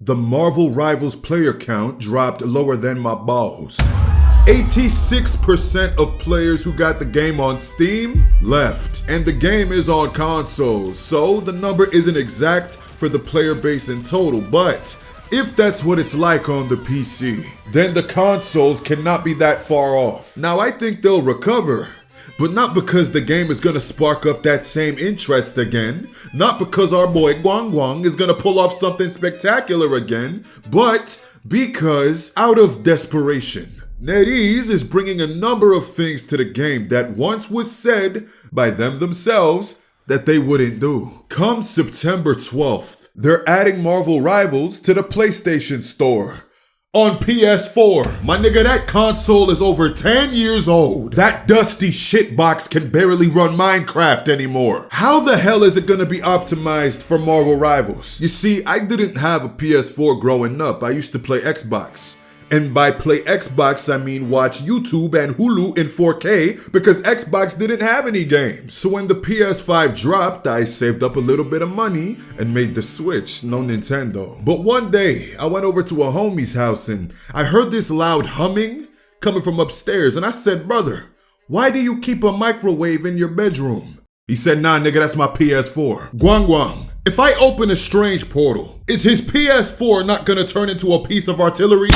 The Marvel Rivals player count dropped lower than my balls. 86% of players who got the game on Steam left, and the game is on consoles, so the number isn't exact for the player base in total, but if that's what it's like on the PC, then the consoles cannot be that far off. Now I think they'll recover, but not because the game is gonna spark up that same interest again, not because our boy Guangguang is gonna pull off something spectacular again, but because out of desperation. NetEase is bringing a number of things to the game that once was said by them themselves that they wouldn't do. Come September 12th, they're adding Marvel Rivals to the PlayStation Store. On PS4. My nigga, that console is over 10 years old. That dusty shitbox can barely run Minecraft anymore. How the hell is it gonna be optimized for Marvel Rivals? You see, I didn't have a PS4 growing up. I used to play Xbox. And by play Xbox, I mean watch YouTube and Hulu in 4K because Xbox didn't have any games. So when the PS5 dropped, I saved up a little bit of money and made the switch, no Nintendo. But one day, I went over to a homie's house and I heard this loud humming coming from upstairs and I said, "Brother, why do you keep a microwave in your bedroom?" He said, "Nah, nigga, that's my PS4. Guangguang, if I open a strange portal, is his PS4 not gonna turn into a piece of artillery?"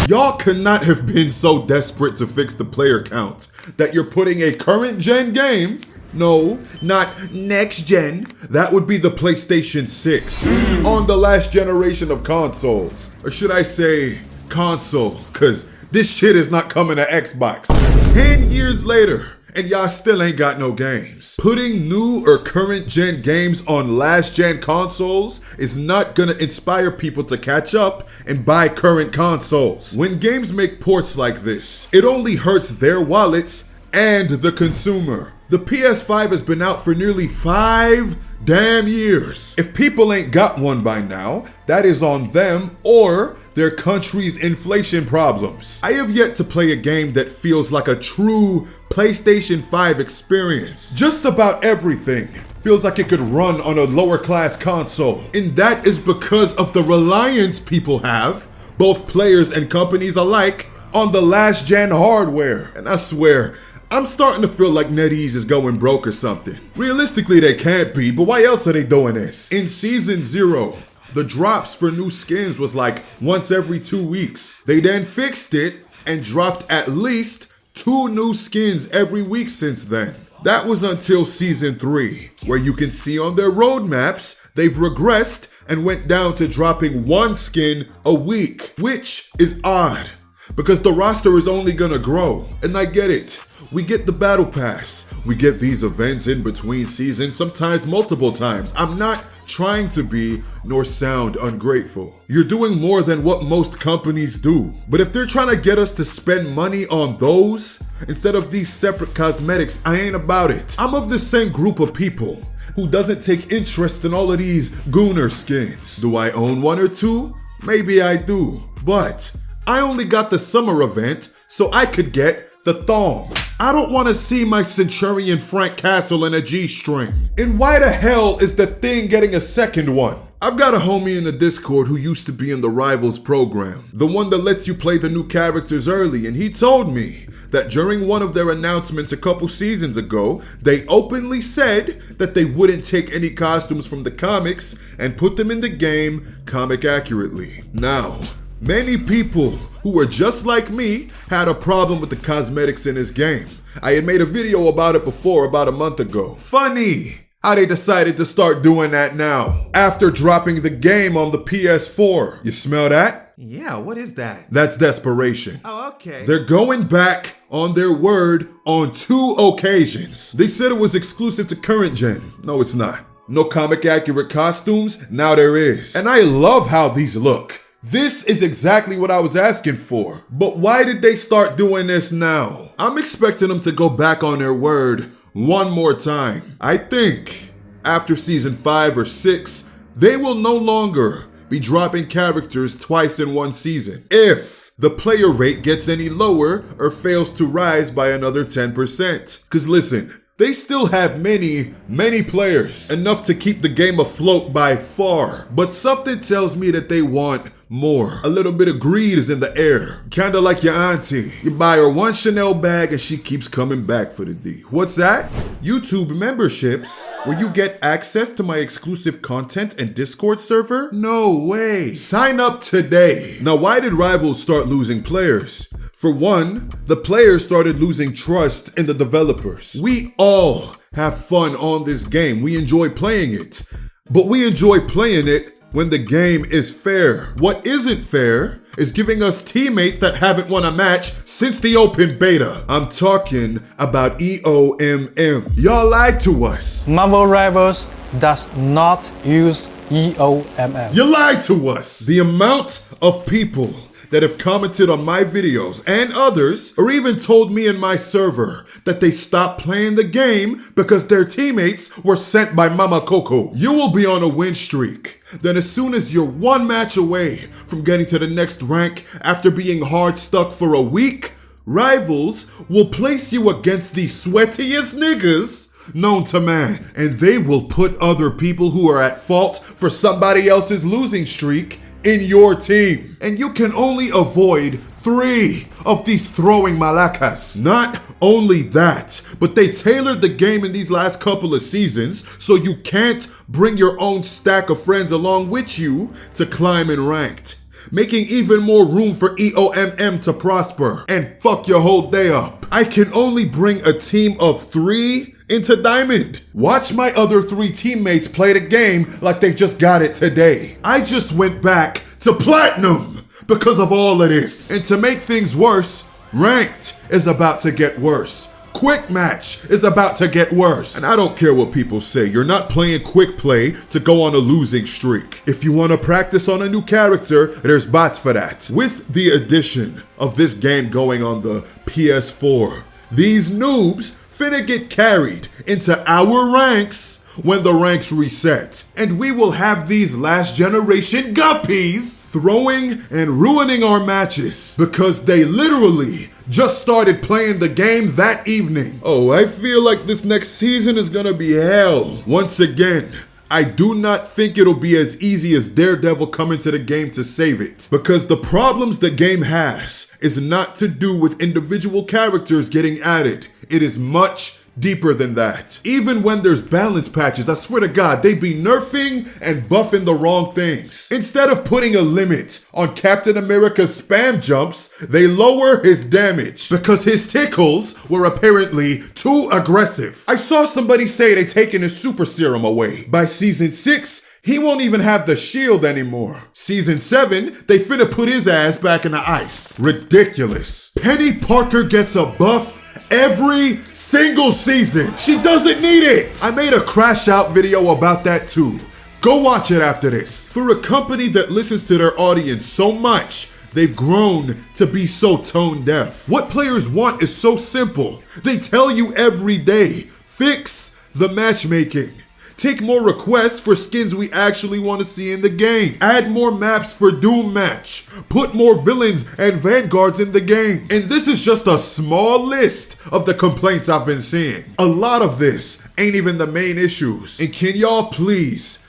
Y'all could not have been so desperate to fix the player count that you're putting a current gen game, no, not next gen, that would be the PlayStation 6, on the last generation of consoles. Or should I say console, cause this shit is not coming to Xbox. 10 years later, and y'all still ain't got no games. Putting new or current gen games on last gen consoles is not gonna inspire people to catch up and buy current consoles. When games make ports like this, it only hurts their wallets and the consumer. The PS5 has been out for nearly 5 damn years. If people ain't got one by now, that is on them or their country's inflation problems. I have yet to play a game that feels like a true PlayStation 5 experience. Just about everything feels like it could run on a lower class console. And that is because of the reliance people have, both players and companies alike, on the last gen hardware. And I swear, I'm starting to feel like NetEase is going broke or something. Realistically, they can't be, but why else are they doing this? In Season 0, the drops for new skins was like once every 2 weeks. They then fixed it and dropped at least 2 new skins every week since then. That was until Season 3, where you can see on their roadmaps, they've regressed and went down to dropping 1 skin a week, which is odd, because the roster is only gonna grow. And I get it. We get the battle pass. We get these events in between seasons, sometimes multiple times. I'm not trying to be nor sound ungrateful. You're doing more than what most companies do. But if they're trying to get us to spend money on those instead of these separate cosmetics, I ain't about it. I'm of the same group of people who doesn't take interest in all of these Gooner skins. Do I own 1 or 2? Maybe I do. But I only got the summer event so I could get the thong. I don't want to see my Centurion Frank Castle in a G-string. And why the hell is the thing getting a second one? I've got a homie in the Discord who used to be in the Rivals program, the one that lets you play the new characters early, and he told me that during one of their announcements a couple seasons ago, they openly said that they wouldn't take any costumes from the comics and put them in the game comic accurately. Now, many people who were just like me had a problem with the cosmetics in his game. I had made a video about it before, about a month ago. Funny how they decided to start doing that now, after dropping the game on the PS4. You smell that? Yeah, what is that? That's desperation. Oh, okay. They're going back on their word on 2 occasions. They said it was exclusive to current gen. No, it's not. No comic accurate costumes, now there is. And I love how these look. This is exactly what I was asking for. But why did they start doing this now? I'm expecting them to go back on their word one more time. I think after Season 5 or 6, they will no longer be dropping characters twice in one season, if the player rate gets any lower or fails to rise by another 10%. Cause listen, they still have many players, enough to keep the game afloat by far. But something tells me that they want more. A little bit of greed is in the air. Kinda like your auntie. You buy her one Chanel bag and she keeps coming back for the D. What's that? YouTube memberships, where you get access to my exclusive content and Discord server? No way. Sign up today. Now, why did Rivals start losing players? For one, the players started losing trust in the developers. We all have fun on this game. We enjoy playing it. But we enjoy playing it when the game is fair. What isn't fair is giving us teammates that haven't won a match since the open beta. I'm talking about EOMM. Y'all lied to us. Marvel Rivals does not use EOMM. You lied to us. The amount of people that have commented on my videos and others, or even told me in my server that they stopped playing the game because their teammates were sent by Mama Coco. You will be on a win streak. Then as soon as you're one match away from getting to the next rank after being hard stuck for a week, Rivals will place you against the sweatiest niggas known to man. And they will put other people who are at fault for somebody else's losing streak in your team. And you can only avoid 3 of these throwing malacas. Not only that, but they tailored the game in these last couple of seasons so you can't bring your own stack of friends along with you to climb in ranked, making even more room for EOMM to prosper and fuck your whole day up. I can only bring a team of 3 into Diamond. Watch my other 3 teammates play the game like they just got it today. I just went back to Platinum because of all of this. And to make things worse, Ranked is about to get worse. Quick Match is about to get worse. And I don't care what people say. You're not playing quick play to go on a losing streak. If you want to practice on a new character, there's bots for that. With the addition of this game going on the PS4, these noobs finna get carried into our ranks when the ranks reset. And we will have these last generation guppies throwing and ruining our matches because they literally just started playing the game that evening. Oh, I feel like this next season is gonna be hell. Once again, I do not think it'll be as easy as Daredevil coming to the game to save it, because the problems the game has is not to do with individual characters getting added. It is much deeper than that. Even when there's balance patches, I swear to God, they be nerfing and buffing the wrong things. Instead of putting a limit on Captain America's spam jumps, they lower his damage because his tickles were apparently too aggressive. I saw somebody say they taking his super serum away. By season 6, he won't even have the shield anymore. Season 7, they finna put his ass back in the ice. Ridiculous. Penny Parker gets a buff every single season. She doesn't need it. I made a crash out video about that too. Go watch it after this. For a company that listens to their audience so much, they've grown to be so tone deaf. What players want is so simple. They tell you every day, fix the matchmaking. Take more requests for skins we actually want to see in the game. Add more maps for Doom Match. Put more villains and vanguards in the game. And this is just a small list of the complaints I've been seeing. A lot of this ain't even the main issues. And can y'all please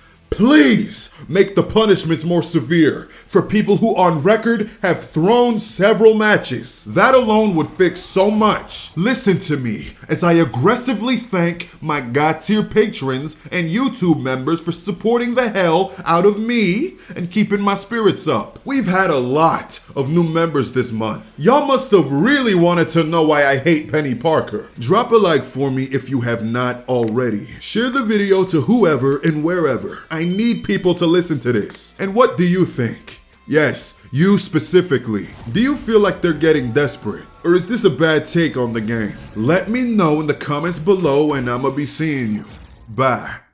make the punishments more severe for people who on record have thrown several matches. That alone would fix so much. Listen to me as I aggressively thank my God tier patrons and YouTube members for supporting the hell out of me and keeping my spirits up. We've had a lot of new members this month. Y'all must have really wanted to know why I hate Penny Parker. Drop a like for me if you have not already. Share the video to whoever and wherever. I need people to listen to this. And what do you think? Yes, you specifically. Do you feel like they're getting desperate? Or is this a bad take on the game? Let me know in the comments below and I'ma be seeing you. Bye.